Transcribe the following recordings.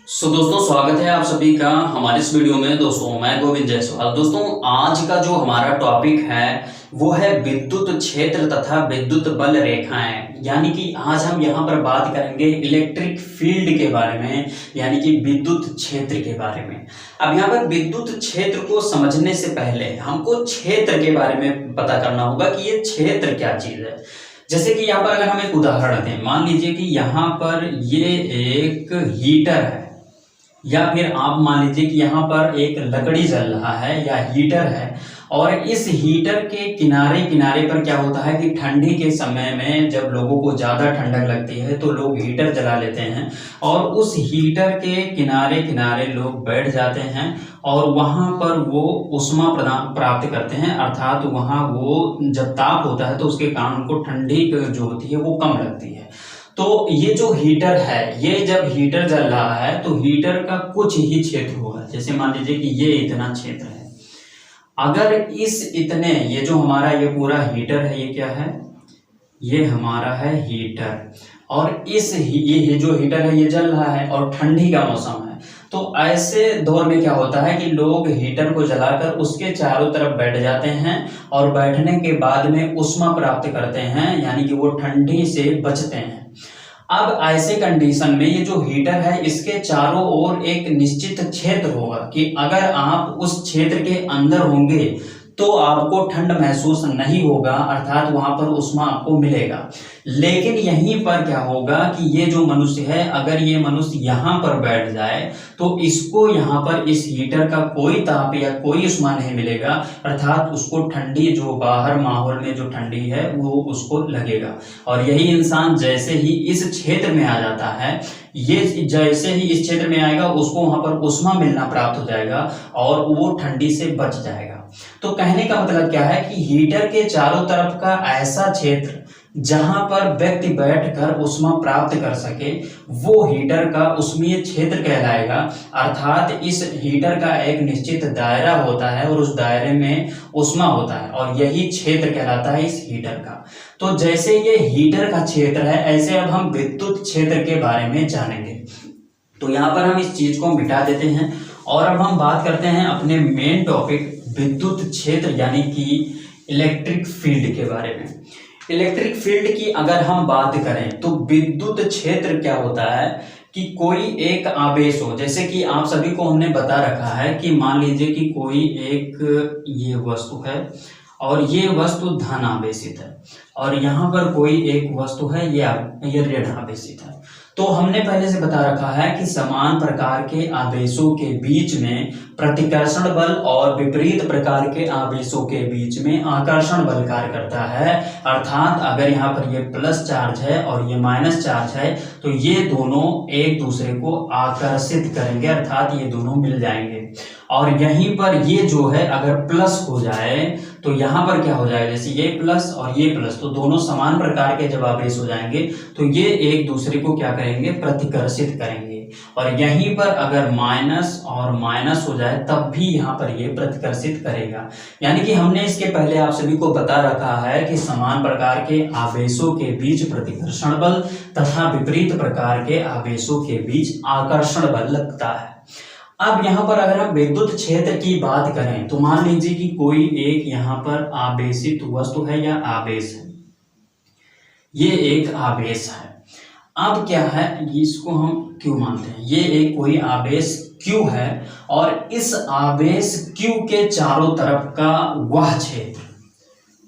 दोस्तों स्वागत है आप सभी का हमारे इस वीडियो में। दोस्तों मैं गोविंद जायसवाल। दोस्तों आज का जो हमारा टॉपिक है वो है विद्युत क्षेत्र तथा विद्युत बल रेखाएं। यानी कि आज हम यहाँ पर बात करेंगे इलेक्ट्रिक फील्ड के बारे में, यानी कि विद्युत क्षेत्र के बारे में। अब यहाँ पर विद्युत क्षेत्र को समझने से पहले हमको क्षेत्र के बारे में पता करना होगा कि ये क्षेत्र क्या चीज है। जैसे कि यहाँ पर अगर हम एक उदाहरण दें, मान लीजिए कि यहाँ पर ये एक हीटर है, या फिर आप मान लीजिए कि यहाँ पर एक लकड़ी जल रहा है या हीटर है, और इस हीटर के किनारे किनारे पर क्या होता है कि ठंडी के समय में जब लोगों को ज़्यादा ठंडक लगती है तो लोग हीटर जला लेते हैं और उस हीटर के किनारे किनारे लोग बैठ जाते हैं और वहाँ पर वो उष्मा प्राप्त करते हैं, अर्थात वहाँ वो जब ताप होता है तो उसके कारण उनको ठंडी जो होती है वो कम लगती है। तो ये जो हीटर है, ये जब हीटर जल रहा है तो हीटर का कुछ ही क्षेत्र होगा। जैसे मान लीजिए कि ये इतना क्षेत्र है, अगर इस इतने ये जो हमारा ये पूरा हीटर है, ये क्या है, ये हमारा है हीटर, और ये जो हीटर है ये जल रहा है और ठंडी का मौसम है। तो ऐसे दौर में क्या होता है कि लोग हीटर को जलाकर उसके चारों तरफ बैठ जाते हैं और बैठने के बाद में ऊष्मा प्राप्त करते हैं, यानी कि वो ठंडी से बचते हैं। अब ऐसे कंडीशन में ये जो हीटर है इसके चारों ओर एक निश्चित क्षेत्र होगा कि अगर आप उस क्षेत्र के अंदर होंगे तो आपको ठंड महसूस नहीं होगा, अर्थात वहां पर ऊष्मा आपको मिलेगा। लेकिन यहीं पर क्या होगा कि ये जो मनुष्य है, अगर ये मनुष्य यहाँ पर बैठ जाए तो इसको यहाँ पर इस हीटर का कोई ताप या कोई ऊष्मा नहीं मिलेगा, अर्थात उसको ठंडी जो बाहर माहौल में जो ठंडी है वो उसको लगेगा। और यही इंसान जैसे ही इस क्षेत्र में आ जाता है, ये जैसे ही इस क्षेत्र में आएगा उसको वहां पर ऊष्मा मिलना प्राप्त हो जाएगा और वो ठंडी से बच जाएगा। तो कहने का मतलब क्या है कि हीटर के चारों तरफ का ऐसा क्षेत्र जहां पर व्यक्ति बैठकर ऊष्मा प्राप्त कर सके वो हीटर का ऊष्मीय क्षेत्र कहलाएगा। अर्थात इस हीटर का एक निश्चित दायरा होता है और उस दायरे में ऊष्मा होता है और यही क्षेत्र कहलाता है इस हीटर का। तो जैसे ये हीटर का क्षेत्र है, ऐसे अब हम विद्युत क्षेत्र के बारे में जानेंगे। तो यहाँ पर हम इस चीज को मिटा देते हैं और अब हम बात करते हैं अपने मेन टॉपिक विद्युत क्षेत्र यानी कि इलेक्ट्रिक फील्ड के बारे में। इलेक्ट्रिक फील्ड की अगर हम बात करें तो विद्युत क्षेत्र क्या होता है कि कोई एक आवेश हो। जैसे कि आप सभी को हमने बता रखा है कि मान लीजिए कि कोई एक ये वस्तु है और ये वस्तु धन आवेशित है, और यहाँ पर कोई एक वस्तु है ये ऋण आवेशित है। तो हमने पहले से बता रखा है कि समान प्रकार के आवेशों के बीच में प्रतिकर्षण बल और विपरीत प्रकार के आवेशों के बीच में आकर्षण बल कार्य करता है। अर्थात अगर यहाँ पर ये प्लस चार्ज है और ये माइनस चार्ज है तो ये दोनों एक दूसरे को आकर्षित करेंगे, अर्थात ये दोनों मिल जाएंगे। और यहीं पर ये जो है अगर प्लस हो जाए तो यहाँ पर क्या हो जाएगा, जैसे ये प्लस और ये प्लस, तो दोनों समान प्रकार के जब आवेश हो जाएंगे तो ये एक दूसरे को क्या करेंगे, प्रतिकर्षित करेंगे। और यहीं पर अगर माइनस और माइनस हो जाए तब भी यहाँ पर ये प्रतिकर्षित करेगा। यानी कि हमने इसके पहले आप सभी को बता रखा है कि समान प्रकार के आवेशों के बीच प्रतिकर्षण बल तथा विपरीत प्रकार के आवेशों के बीच आकर्षण बल लगता है। अब यहाँ पर अगर हम विद्युत क्षेत्र की बात करें तो मान लीजिए कि कोई एक यहाँ पर आवेशित वस्तु है या आवेश है, ये एक आवेश है। अब क्या है, इसको हम Q मानते हैं, ये एक कोई आवेश Q है और इस आवेश Q के चारों तरफ का वह क्षेत्र,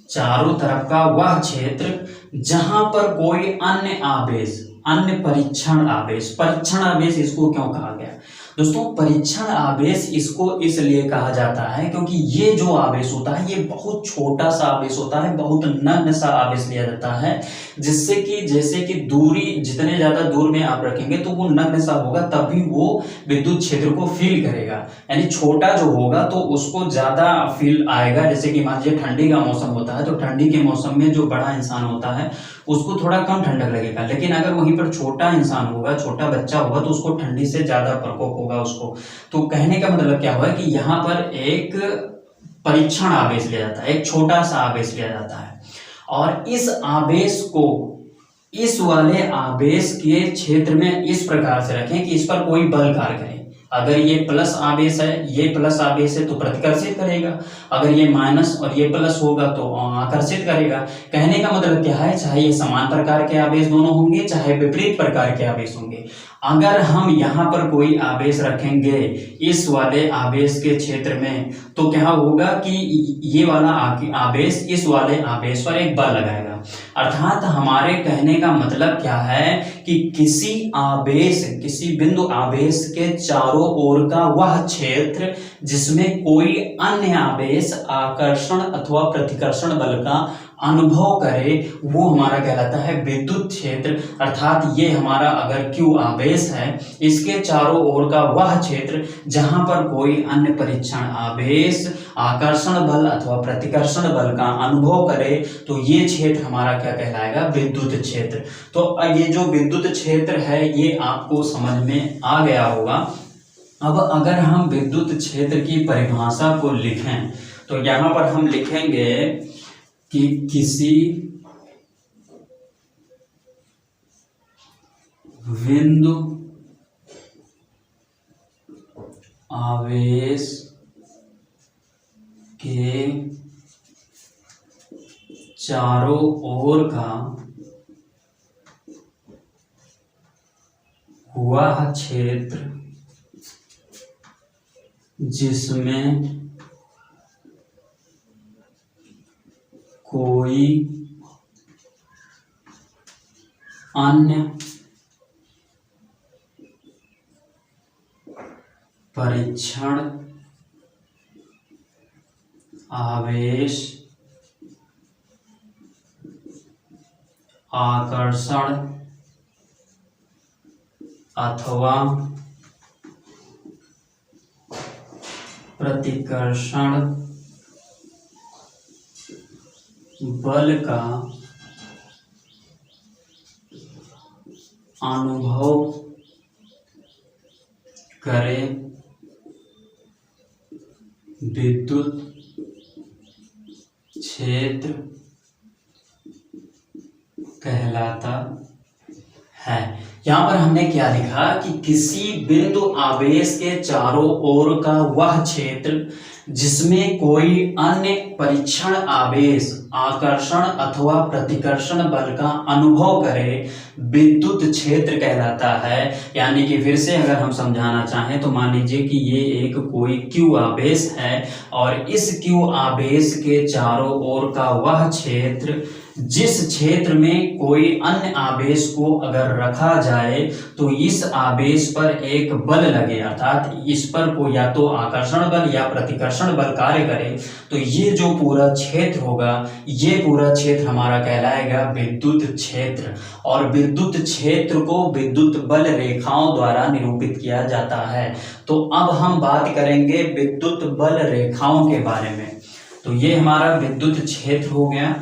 चारों तरफ का वह क्षेत्र जहां पर कोई अन्य आवेश, अन्य परीक्षण आवेश इसको क्यों कहा गया दोस्तों, परीक्षण आवेश इसको इसलिए कहा जाता है क्योंकि ये जो आवेश होता है ये बहुत छोटा सा आवेश होता है, बहुत नगण्य सा आवेश लिया जाता है, जिससे कि जैसे कि दूरी जितने ज्यादा दूर में आप रखेंगे तो वो नगण्य सा होगा, तभी वो विद्युत क्षेत्र को फील करेगा। यानी छोटा जो होगा तो उसको ज्यादा फील आएगा। जैसे कि मान लीजिए ठंडी का मौसम होता है तो ठंडी के मौसम में जो बड़ा इंसान होता है उसको थोड़ा कम ठंडक लगेगा, लेकिन अगर वहीं पर छोटा इंसान होगा, छोटा बच्चा होगा तो उसको ठंडी से ज्यादा प्रकोप होगा उसको। तो कहने का मतलब क्या हुआ कि यहाँ पर एक परीक्षण आवेश लिया जाता है, एक छोटा सा आवेश लिया जाता है और इस आवेश को इस वाले आवेश के क्षेत्र में इस प्रकार से रखें कि इस पर कोई बल कार्य करे। अगर ये प्लस आवेश है, ये प्लस आवेश है तो प्रतिकर्षित करेगा, अगर ये माइनस और ये प्लस होगा तो आकर्षित करेगा। कहने का मतलब क्या है, चाहे ये समान प्रकार के आवेश दोनों होंगे, चाहे विपरीत प्रकार के आवेश होंगे, अगर हम यहाँ पर कोई आवेश रखेंगे इस वाले आवेश के क्षेत्र में तो क्या होगा कि ये वाला आवेश इस वाले आवेश पर एक बल लगाएगा। अर्थात हमारे कहने का मतलब क्या है कि किसी बिंदु आवेश के चारों ओर का वह क्षेत्र जिसमें कोई अन्य आवेश आकर्षण अथवा प्रतिकर्षण बल का अनुभव करे वो हमारा कहलाता है विद्युत क्षेत्र। अर्थात ये हमारा अगर Q आवेश है, इसके चारों ओर का वह क्षेत्र जहां पर कोई अन्य परीक्षण आवेश आकर्षण बल अथवा प्रतिकर्षण बल का अनुभव करे तो ये क्षेत्र हमारा क्या कहलाएगा, विद्युत क्षेत्र। तो ये जो विद्युत क्षेत्र है ये आपको समझ में आ गया होगा। अब अगर हम विद्युत क्षेत्र की परिभाषा को लिखें तो यहाँ पर हम लिखेंगे कि किसी बिंदु आवेश के चारों ओर का वह क्षेत्र जिसमें कोई अन्य परीक्षण आवेश आकर्षण अथवा प्रतिकर्षण बल का अनुभव करे विद्युत क्षेत्र कहलाता है। यहाँ पर हमने क्या लिखा कि किसी बिंदु आवेश के चारों ओर का वह क्षेत्र जिसमें कोई अन्य परीक्षण आवेश आकर्षण अथवा प्रतिकर्षण बल का अनुभव करे विद्युत क्षेत्र कहलाता है। यानी कि फिर से अगर हम समझाना चाहें तो मान लीजिए कि ये एक कोई Q आवेश है और इस Q आवेश के चारों ओर का वह क्षेत्र जिस क्षेत्र में कोई अन्य आवेश को अगर रखा जाए तो इस आवेश पर एक बल लगे, अर्थात इस पर को या तो आकर्षण बल या प्रतिकर्षण बल कार्य करे, तो ये जो पूरा क्षेत्र होगा ये पूरा क्षेत्र हमारा कहलाएगा विद्युत क्षेत्र। और विद्युत क्षेत्र को विद्युत बल रेखाओं द्वारा निरूपित किया जाता है। तो अब हम बात करेंगे विद्युत बल रेखाओं के बारे में। तो ये हमारा विद्युत क्षेत्र हो गया।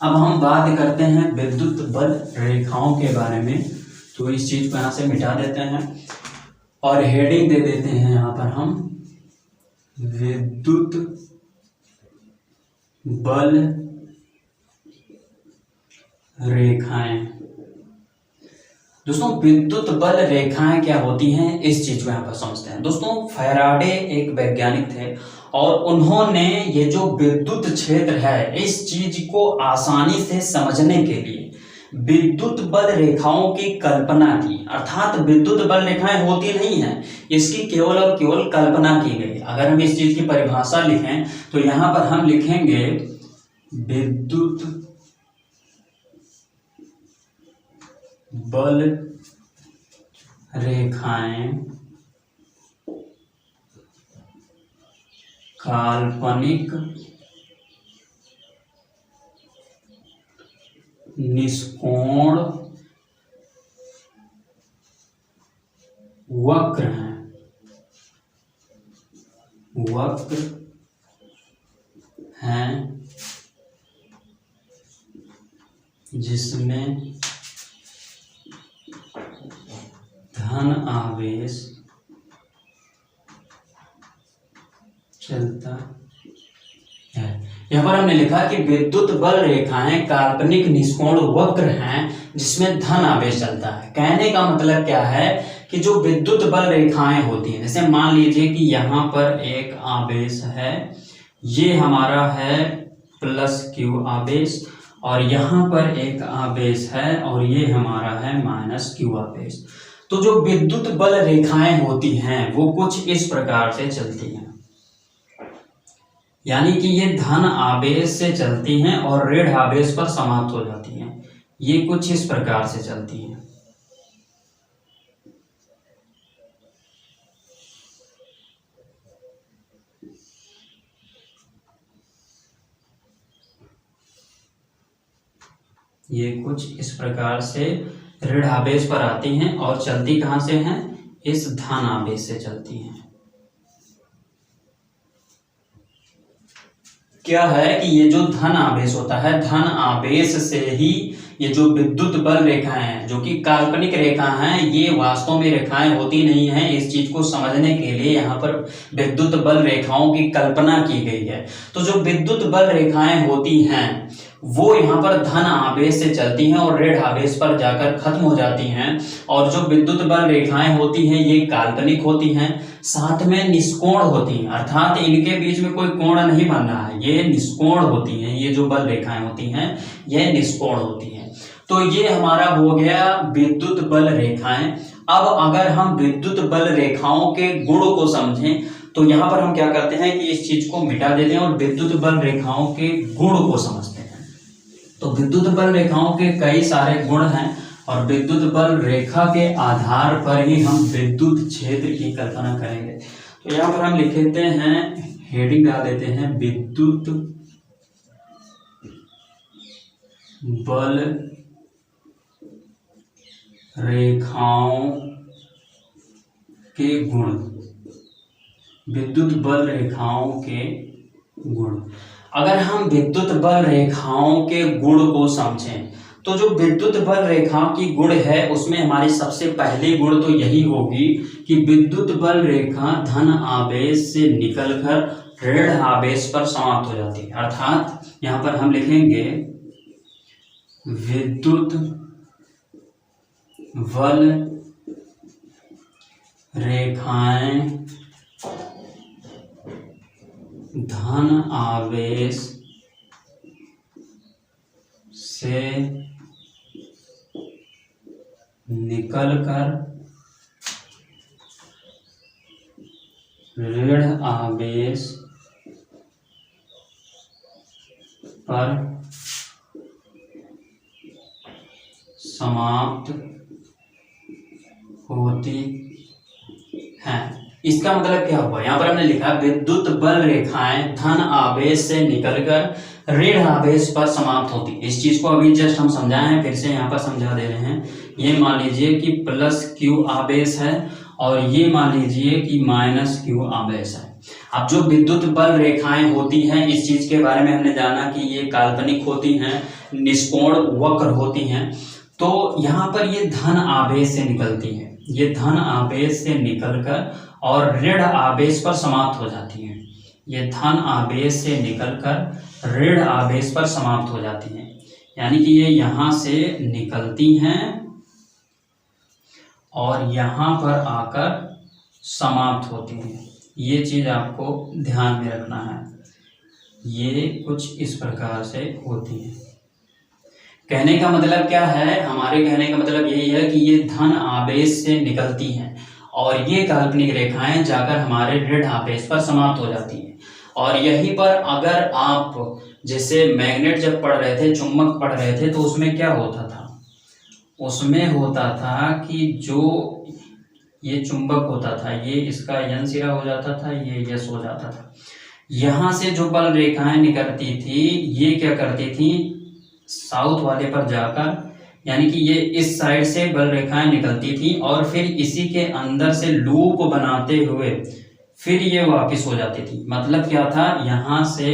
अब हम बात करते हैं विद्युत बल रेखाओं के बारे में। तो इस चीज को यहाँ से मिटा देते हैं और हेडिंग दे देते हैं यहाँ पर हम विद्युत बल रेखाएं। दोस्तों विद्युत बल रेखाएं क्या होती हैं इस चीज को यहाँ पर समझते हैं। दोस्तों फैराडे एक वैज्ञानिक थे और उन्होंने ये जो विद्युत क्षेत्र है इस चीज को आसानी से समझने के लिए विद्युत बल रेखाओं की कल्पना की। अर्थात विद्युत बल रेखाएं होती नहीं हैं, इसकी केवल और केवल कल्पना की गई। अगर हम इस चीज की परिभाषा लिखें तो यहाँ पर हम लिखेंगे विद्युत बल रेखाएं काल्पनिक निष्कोण वक्र हैं, जिसमें धन आवेश चलता है। यहाँ पर हमने लिखा कि विद्युत बल रेखाएं काल्पनिक निष्कोण वक्र हैं जिसमें धन आवेश चलता है। कहने का मतलब क्या है कि जो विद्युत बल रेखाएं होती हैं, जैसे मान लीजिए कि यहाँ पर एक आवेश है, ये हमारा है प्लस क्यू आवेश, और यहाँ पर एक आवेश है और ये हमारा है माइनस क्यू आवेश। तो जो विद्युत बल रेखाएं होती हैं वो कुछ इस प्रकार से चलती हैं, यानी कि ये धन आवेश से चलती हैं और ऋण आवेश पर समाप्त हो जाती हैं। ये कुछ इस प्रकार से चलती हैं। ये कुछ इस प्रकार से ऋण आवेश पर आती हैं और चलती कहाँ से हैं? इस धन आवेश से चलती हैं। क्या है कि ये जो धन आवेश होता है, धन आवेश से ही ये जो विद्युत बल रेखाएं हैं, जो कि काल्पनिक रेखा हैं, ये वास्तव में रेखाएं होती नहीं हैं। इस चीज को समझने के लिए यहाँ पर विद्युत बल रेखाओं की कल्पना की गई है। तो जो विद्युत बल रेखाएं होती हैं वो यहाँ पर धन आवेश से चलती हैं और ऋण आवेश पर जाकर खत्म हो जाती हैं। और जो विद्युत बल रेखाएं होती हैं ये काल्पनिक होती हैं, साथ में निष्कोण होती हैं, अर्थात इनके बीच में कोई कोण नहीं बन रहा है, ये निष्कोण होती हैं। ये जो बल रेखाएं होती हैं ये निष्कोण होती हैं। तो ये हमारा हो गया विद्युत बल रेखाएं। अब अगर हम विद्युत बल रेखाओं के गुण को समझें तो यहाँ पर हम क्या करते हैं कि इस चीज को मिटा देते हैं और विद्युत बल रेखाओं के गुण को समझते हैं। तो विद्युत बल रेखाओं के कई सारे गुण हैं और विद्युत बल रेखा के आधार पर ही हम विद्युत क्षेत्र की कल्पना करेंगे। तो यहाँ पर हम लिख लेते हैं, हेडिंग डाल देते हैं, विद्युत बल रेखाओं के गुण। विद्युत बल रेखाओं के गुण। अगर हम विद्युत बल रेखाओं के गुण को समझें तो जो विद्युत बल रेखा की गुण है उसमें हमारी सबसे पहली गुण तो यही होगी कि विद्युत बल रेखा धन आवेश से निकलकर ऋण आवेश पर समाप्त हो जाती है। अर्थात यहाँ पर हम लिखेंगे विद्युत बल रेखाएं धन आवेश से निकलकर ऋण आवेश पर समाप्त होती है। इसका मतलब क्या हुआ? यहाँ पर हमने लिखा विद्युत बल रेखाएं धन आवेश से निकलकर ऋण आवेश पर समाप्त होती। इस चीज को अभी जस्ट हम समझाए हैं, फिर से यहाँ पर समझा दे रहे हैं। ये मान लीजिए कि प्लस क्यू आवेश है और ये मान लीजिए कि माइनस क्यू आवेश है। अब जो विद्युत बल रेखाएं होती हैं इस चीज के बारे में हमने जाना कि ये काल्पनिक होती हैं, निष्कोण वक्र होती हैं। तो यहाँ पर ये धन आवेश से निकलती है, ये धन आवेश से निकलकर और ऋण आवेश पर समाप्त हो जाती हैं। ये धन आवेश से निकलकर ऋण आवेश पर समाप्त हो जाती हैं, यानी कि ये यहाँ से निकलती हैं और यहाँ पर आकर समाप्त होती हैं। ये चीज़ आपको ध्यान में रखना है। ये कुछ इस प्रकार से होती हैं। कहने का मतलब क्या है? हमारे कहने का मतलब यही है कि ये धन आवेश से निकलती हैं और ये काल्पनिक रेखाएं जाकर हमारे ऋण आवेश पर समाप्त हो जाती हैं। और यहीं पर अगर आप जैसे मैग्नेट जब पढ़ रहे थे, चुंबक पढ़ रहे थे, तो उसमें क्या होता था? उसमें होता था कि जो ये चुंबक होता था, ये इसका यन सिरा हो जाता था, ये यस हो जाता था। यहाँ से जो बल रेखाएं निकलती थी ये क्या करती थी? साउथ वाले पर जाकर, यानी कि ये इस साइड से बल रेखाएं निकलती थी और फिर इसी के अंदर से लूप बनाते हुए फिर ये वापस हो जाती थी। मतलब क्या था? यहाँ से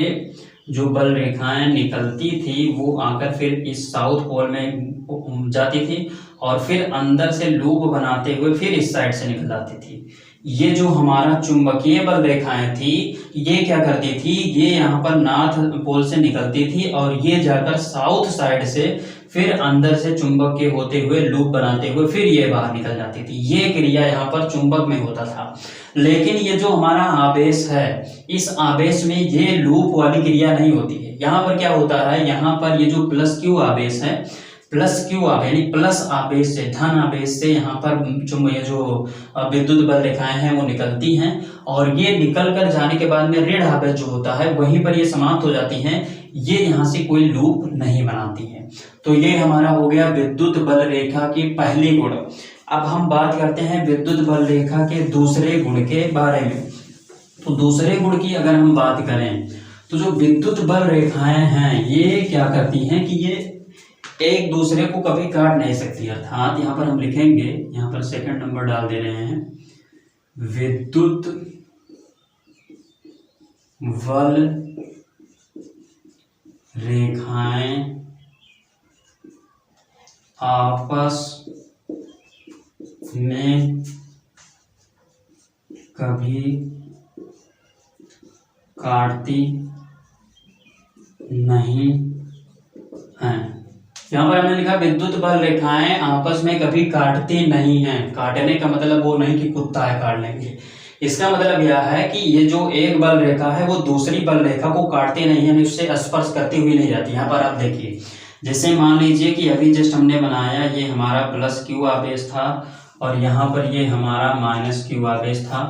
जो बल रेखाएं निकलती थी वो आकर फिर इस साउथ पोल में जाती थी और फिर अंदर से लूप बनाते हुए फिर इस साइड से निकल आती थी। ये जो हमारा चुंबकीय बल रेखाएं थी ये क्या करती थी? ये यहाँ पर नॉर्थ पोल से निकलती थी और ये जाकर साउथ साइड से फिर अंदर से चुंबक के होते हुए लूप बनाते हुए फिर ये बाहर निकल जाती थी। ये क्रिया यहाँ पर चुंबक में होता था। लेकिन ये जो हमारा आवेश है, इस आवेश में ये लूप वाली क्रिया नहीं होती है। यहाँ पर क्या होता है, यहाँ पर ये जो प्लस क्यू आवेश है, प्लस क्यू आवेश यानी प्लस आवेश से, धन आवेश से यहाँ पर ये जो विद्युत बल रेखाएं हैं वो निकलती हैं, और ये निकल कर जाने के बाद में ऋण आवेश जो होता है वहीं पर ये समाप्त हो जाती हैं। ये यहाँ से कोई लूप नहीं बनाती है। तो ये हमारा हो गया विद्युत बल रेखा की पहली गुण। अब हम बात करते हैं विद्युत बल रेखा के दूसरे गुण के बारे में। तो दूसरे गुण की अगर हम बात करें तो जो विद्युत बल रेखाएं हैं ये क्या करती हैं कि ये एक दूसरे को कभी काट नहीं सकती। अर्थात यहाँ पर हम लिखेंगे, यहाँ पर सेकंड नंबर डाल दे रहे हैं, विद्युत बल रेखाएं आपस में कभी काटती नहीं हैं। यहाँ पर हमने लिखा विद्युत बल रेखाएं आपस में कभी काटती नहीं हैं। काटने का मतलब वो नहीं कि कुत्ता है काट लेंगे, इसका मतलब यह है कि ये जो एक बल रेखा है वो दूसरी बल रेखा को काटती नहीं है, उससे स्पर्श करती हुई नहीं जाती। यहाँ पर आप देखिए, जैसे मान लीजिए कि अभी जस्ट हमने बनाया, ये हमारा प्लस क्यू आवेश था और यहाँ पर ये हमारा माइनस क्यू आवेश था।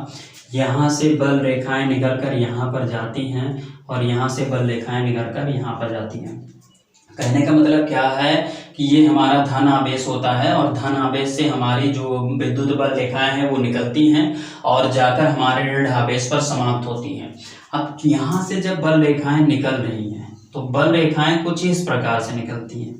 यहाँ से बल रेखाएं निकल कर यहाँ पर जाती हैं और यहाँ से बल रेखाएं निकल कर यहाँ पर जाती हैं। कहने का मतलब क्या है कि ये हमारा धन आवेश होता है और धन आवेश से हमारी जो विद्युत बल रेखाएं हैं वो निकलती हैं और जाकर हमारे ऋण आवेश पर समाप्त होती हैं। अब यहाँ से जब बल रेखाएं निकल रही हैं तो बल रेखाएं कुछ इस प्रकार से निकलती हैं,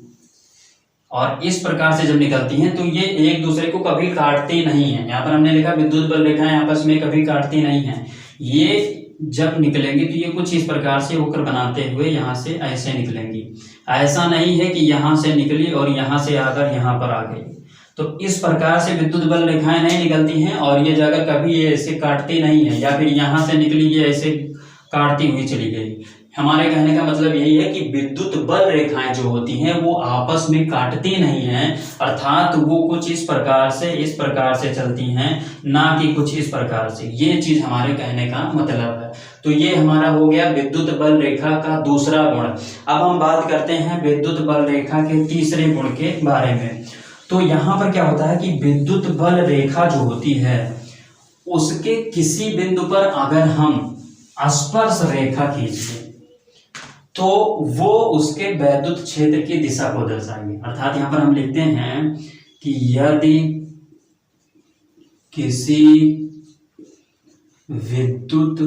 और इस प्रकार से जब निकलती हैं तो ये एक दूसरे को कभी काटती नहीं है। यहाँ पर हमने लिखा विद्युत बल रेखाएं आपस में कभी काटती नहीं हैं। ये जब निकलेंगी तो ये कुछ इस प्रकार से होकर बनाते हुए यहाँ से ऐसे निकलेंगी। ऐसा नहीं है कि यहाँ से निकली और यहाँ से आकर यहाँ पर आ गई। तो इस प्रकार से विद्युत बल रेखाएं नहीं निकलती हैं और ये जाकर कभी ये ऐसे काटती नहीं है, या फिर यहाँ से निकली ये ऐसे काटती हुई चली गई। हमारे कहने का मतलब यही है कि विद्युत बल रेखाएं जो होती हैं वो आपस में काटती नहीं हैं, अर्थात वो कुछ इस प्रकार से चलती हैं, ना कि कुछ इस प्रकार से। ये चीज हमारे कहने का मतलब है। तो ये हमारा हो गया विद्युत बल रेखा का दूसरा गुण। अब हम बात करते हैं विद्युत बल रेखा के तीसरे गुण के बारे में। तो यहाँ पर क्या होता है कि विद्युत बल रेखा जो होती है उसके किसी बिंदु पर अगर हम स्पर्श रेखा खींच दें तो वो उसके वैद्युत क्षेत्र की दिशा को दर्शाएगी। अर्थात यहाँ पर हम लिखते हैं कि यदि किसी विद्युत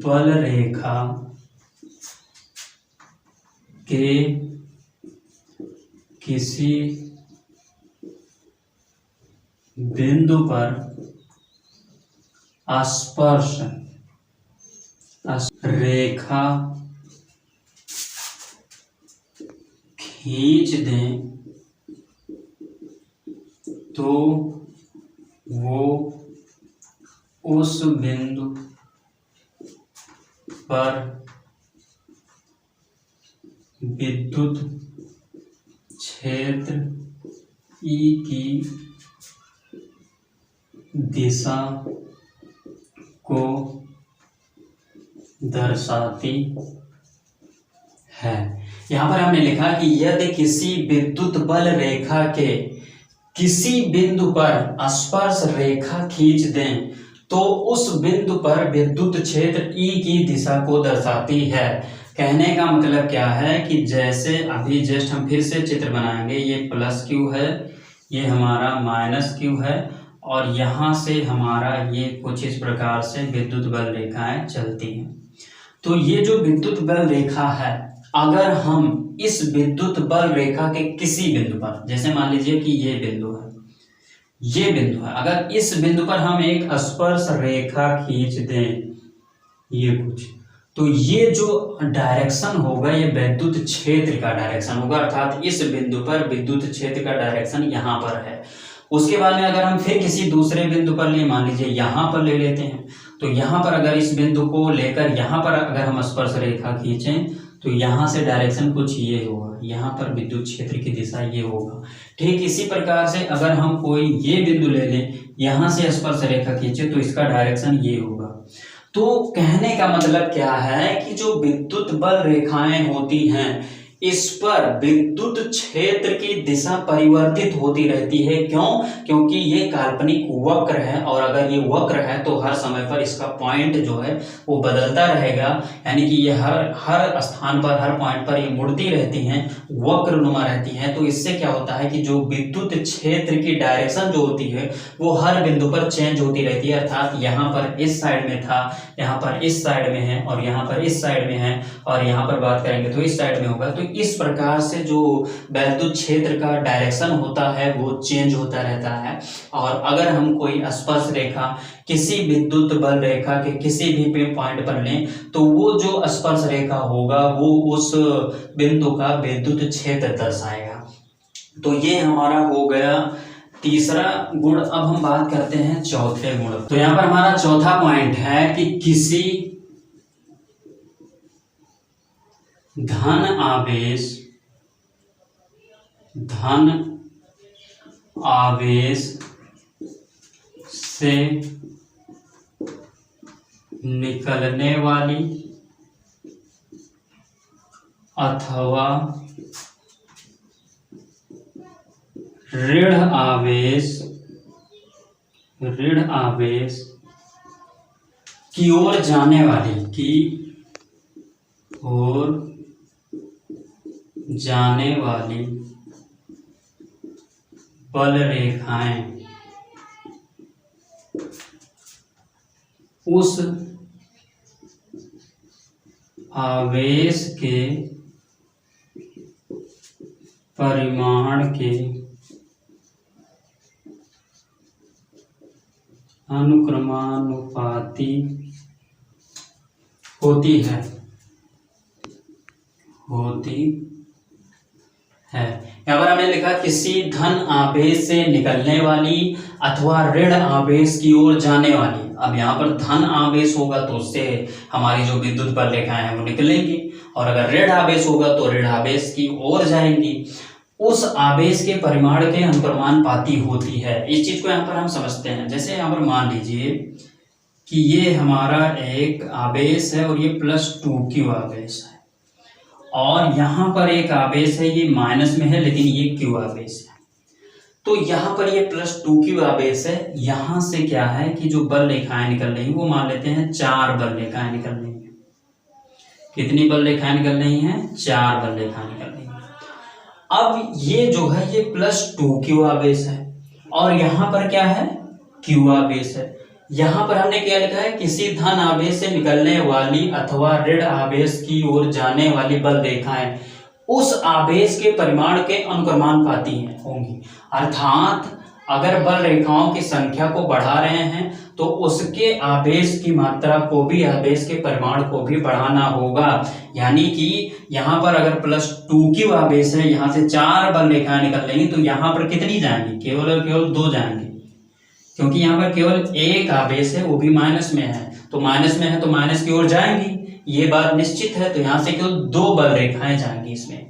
बल रेखा के किसी बिंदु पर स्पर्श रेखा खींच दें तो वो उस बिंदु पर विद्युत क्षेत्र E की दिशा को दर्शाती है। यहां पर हमने लिखा कि यदि किसी विद्युत बल रेखा के किसी बिंदु पर स्पर्श रेखा खींच दें तो उस बिंदु पर विद्युत क्षेत्र E की दिशा को दर्शाती है। कहने का मतलब क्या है कि जैसे अभी जस्ट हम फिर से चित्र बनाएंगे, ये प्लस क्यू है, ये हमारा माइनस क्यू है और यहाँ से हमारा ये कुछ इस प्रकार से विद्युत बल रेखाएं चलती हैं। तो ये जो विद्युत बल रेखा है, अगर हम इस विद्युत बल रेखा के किसी बिंदु पर, जैसे मान लीजिए कि ये बिंदु है, ये बिंदु है, अगर इस बिंदु पर हम एक स्पर्श रेखा खींच दें ये कुछ, तो ये जो डायरेक्शन होगा ये विद्युत क्षेत्र का डायरेक्शन होगा। अर्थात इस बिंदु पर विद्युत क्षेत्र का डायरेक्शन यहाँ पर है। उसके बाद में अगर हम फिर किसी दूसरे बिंदु पर ले, मान लीजिए यहाँ पर ले लेते हैं, तो यहाँ पर अगर इस बिंदु को लेकर यहाँ पर अगर हम स्पर्श रेखा खींचें तो यहाँ से डायरेक्शन कुछ ये होगा, यहाँ पर विद्युत क्षेत्र की दिशा ये होगा। ठीक इसी प्रकार से अगर हम कोई ये बिंदु ले लें, यहाँ से स्पर्श रेखा खींचे तो इसका डायरेक्शन ये होगा। तो कहने का मतलब क्या है कि जो विद्युत बल रेखाएं होती हैं इस पर विद्युत क्षेत्र की दिशा परिवर्तित होती रहती है। क्यों? क्योंकि ये काल्पनिक वक्र है, और अगर ये वक्र है तो हर समय पर इसका पॉइंट जो है वो बदलता रहेगा, यानी कि ये हर स्थान पर, हर पॉइंट पर ये मुड़ती रहती हैं, वक्रनुमा रहती हैं। तो इससे क्या होता है कि जो विद्युत क्षेत्र की डायरेक्शन जो होती है वो हर बिंदु पर चेंज होती रहती है। अर्थात यहाँ पर इस साइड में था, यहाँ पर इस साइड में है, और यहाँ पर इस साइड में है, और यहाँ पर बात करेंगे तो इस साइड में होगा। तो इस प्रकार से जो विद्युत क्षेत्र का डायरेक्शन होता है वो चेंज होता रहता है। और अगर हम कोई स्पर्श रेखा किसी विद्युत बल रेखा के किसी भी पॉइंट पर लें तो वो जो स्पर्श रेखा होगा वो उस बिंदु का विद्युत क्षेत्र दर्शाएगा। तो ये हमारा हो गया तीसरा गुण। अब हम बात करते हैं चौथे गुण। तो यहाँ पर हमारा चौथा पॉइंट है कि किसी धन आवेश से निकलने वाली अथवा ऋण आवेश की ओर जाने वाली बल रेखाएं उस आवेश के परिमाण के अनुक्रमानुपाती होती है। यहाँ पर हमने लिखा किसी धन आवेश से निकलने वाली अथवा ऋण आवेश की ओर जाने वाली। अब यहाँ पर धन आवेश होगा तो उससे हमारी जो विद्युत बल रेखाएं हैं वो निकलेंगी, और अगर ऋण आवेश होगा तो ऋण आवेश की ओर जाएंगी। उस आवेश के परिमाण के अनुक्रमानुपाती होती है। इस चीज को यहाँ पर हम समझते हैं। जैसे यहाँ पर मान लीजिए कि ये हमारा एक आवेश है और ये +2q आवेश है, और यहाँ पर एक आवेश है, ये माइनस में है लेकिन ये q आवेश है। तो यहाँ पर ये +2q आवेश है। यहाँ से क्या है कि जो बल रेखाएं निकल रही हैं वो मान लेते हैं 4 बल रेखाएं निकल रही हैं। कितनी बल रेखाएं निकल रही हैं? 4 बल रेखाएं निकल रही हैं। अब ये जो है ये +2q आवेश है, और यहाँ पर क्या है? q आवेश है। यहाँ पर हमने क्या लिखा है? किसी धन आवेश से निकलने वाली अथवा ऋण आवेश की ओर जाने वाली बल रेखाएं उस आवेश के परिमाण के अनुक्रमानुपाती होंगी। अर्थात अगर बल रेखाओं की संख्या को बढ़ा रहे हैं तो उसके आवेश की मात्रा को भी, आवेश के परिमाण को भी बढ़ाना होगा। यानी कि यहाँ पर अगर +2q आवेश है, यहाँ से 4 बल रेखाएं निकल रही तो यहाँ पर कितनी जाएंगी? केवल और केवल 2 जाएंगी, क्योंकि यहाँ पर केवल एक आवेश है, वो भी माइनस में है। तो माइनस में है तो माइनस की ओर जाएंगी, ये बात निश्चित है। तो यहाँ से केवल 2 बल रेखाएं जाएंगी इसमें।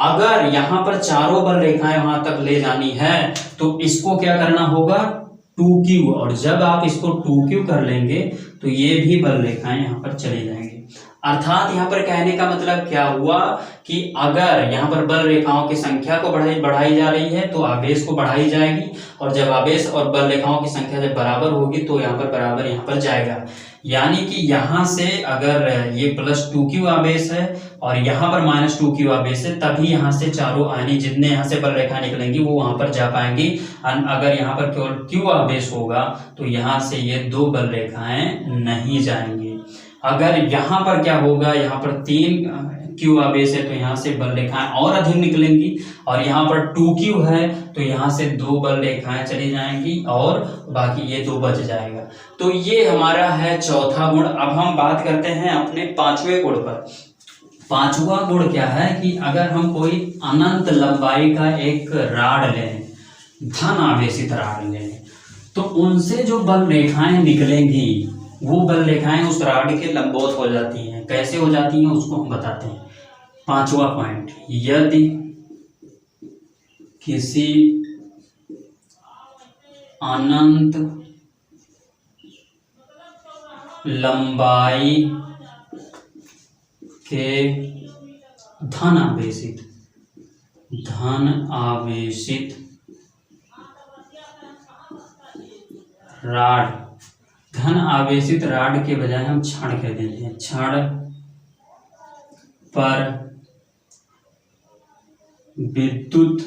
अगर यहाँ पर चारों बल रेखाएं वहां तक ले जानी है तो इसको क्या करना होगा? 2q, और जब आप इसको 2q कर लेंगे तो ये भी बल रेखाएं यहाँ पर चली जाएंगी। अर्थात यहाँ पर कहने का मतलब क्या हुआ कि अगर यहाँ पर बल रेखाओं की संख्या को बढ़ाई जा रही है तो आवेश को बढ़ाई जाएगी, और जब आवेश और बल रेखाओं की संख्या जब बराबर होगी तो यहाँ पर बराबर यहाँ पर जाएगा। यानी कि यहाँ से अगर ये +2q आवेश है और यहाँ पर -2q आवेश है, तभी यहाँ से चारों आनी जितने यहाँ से बल रेखा निकलेंगी वो वहां पर जा पाएंगी। अगर यहाँ पर केवल q आवेश होगा तो यहाँ से ये 2 बल रेखाएं नहीं जाएंगी। अगर यहाँ पर क्या होगा, यहाँ पर 3q आवेश है तो यहाँ से बल रेखाएं और अधिक निकलेंगी, और यहाँ पर 2q है तो यहाँ से 2 बल रेखाएं चली जाएंगी और बाकी ये 2 बच जाएगा। तो ये हमारा है चौथा गुण। अब हम बात करते हैं अपने 5वें गुण पर। 5वां गुण क्या है कि अगर हम कोई अनंत लंबाई का एक राड लें, धन आवेशित राड लें, तो उनसे जो बल रेखाएं निकलेंगी वो बल रेखाएं उस राड के लंबवत हो जाती हैं। कैसे हो जाती हैं उसको हम बताते हैं। 5वां पॉइंट, यदि किसी अनंत लंबाई के धन आवेशित राड, धन आवेशित राड के बजाय हम क्षण कह देते हैं, क्षण पर विद्युत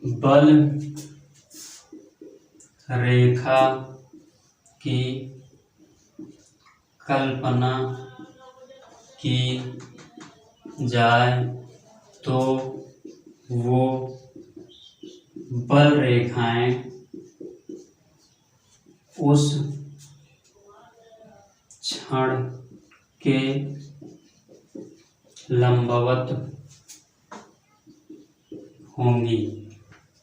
बल रेखा की कल्पना की जाए तो वो बल रेखाएं उस क्षण के लंबवत होंगी।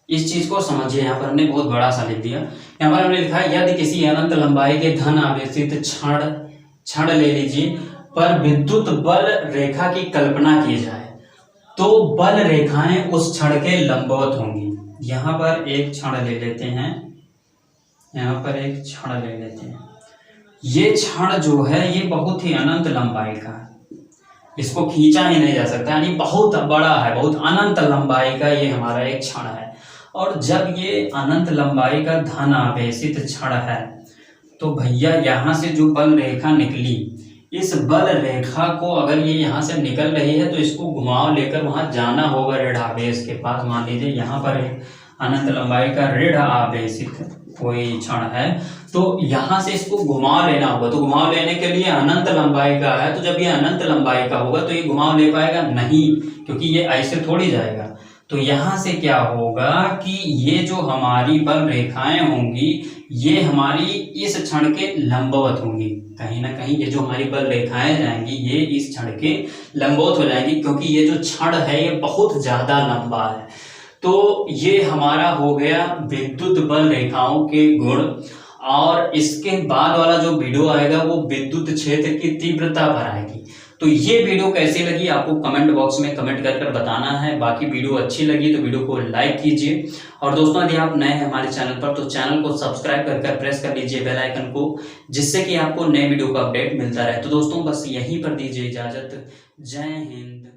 इस चीज को समझिए, यहाँ पर हमने बहुत बड़ा सा लिख दिया। यहाँ पर हमने लिखा है यदि किसी अनंत लंबाई के धन आवेशित क्षण ले लीजिए पर विद्युत बल रेखा की कल्पना की जाए तो बल रेखाएं उस क्षण के लंबवत होंगी। यहाँ पर एक क्षण ले लेते हैं, यहाँ पर एक क्षण ले लेते हैं। ये क्षण जो है ये बहुत ही अनंत लंबाई का है, इसको खींचा ही नहीं जा सकता, यानी बहुत बड़ा है, बहुत अनंत लंबाई का ये हमारा एक क्षण है। और जब ये अनंत लंबाई का धन आवेशित क्षण है तो भैया यहाँ से जो बल रेखा निकली, इस बल रेखा को अगर ये यहाँ से निकल रही है तो इसको घुमाव लेकर वहां जाना होगा ऋण आवेश के पास। मान लीजिए यहाँ पर एक अनंत लंबाई का ऋण आवेशित कोई क्षण है तो यहाँ से इसको घुमाव लेना होगा। तो घुमाव लेने के लिए अनंत लंबाई का है, तो जब ये अनंत लंबाई का होगा तो ये घुमाव ले पाएगा नहीं, क्योंकि ये ऐसे थोड़ी जाएगा। तो यहाँ से क्या होगा कि ये जो हमारी बल रेखाएं होंगी ये हमारी इस क्षण के लंबवत होंगी। कहीं ना कहीं ये जो हमारी बल रेखाएं जाएंगी ये इस क्षण के लंबवत हो जाएंगी, क्योंकि ये जो क्षण है ये बहुत ज्यादा लंबा है। तो ये हमारा हो गया विद्युत बल रेखाओं के गुण। और इसके बाद वाला जो वीडियो आएगा वो विद्युत क्षेत्र की तीव्रता पर आएगी। तो ये वीडियो कैसी लगी आपको कमेंट बॉक्स में कमेंट कर बताना है। बाकी वीडियो अच्छी लगी तो वीडियो को लाइक कीजिए, और दोस्तों यदि आप नए हैं हमारे चैनल पर तो चैनल को सब्सक्राइब कर प्रेस कर लीजिए बेल आइकन को, जिससे कि आपको नए वीडियो का अपडेट मिलता रहे। तो दोस्तों बस यहीं पर दीजिए इजाजत। जय हिंद।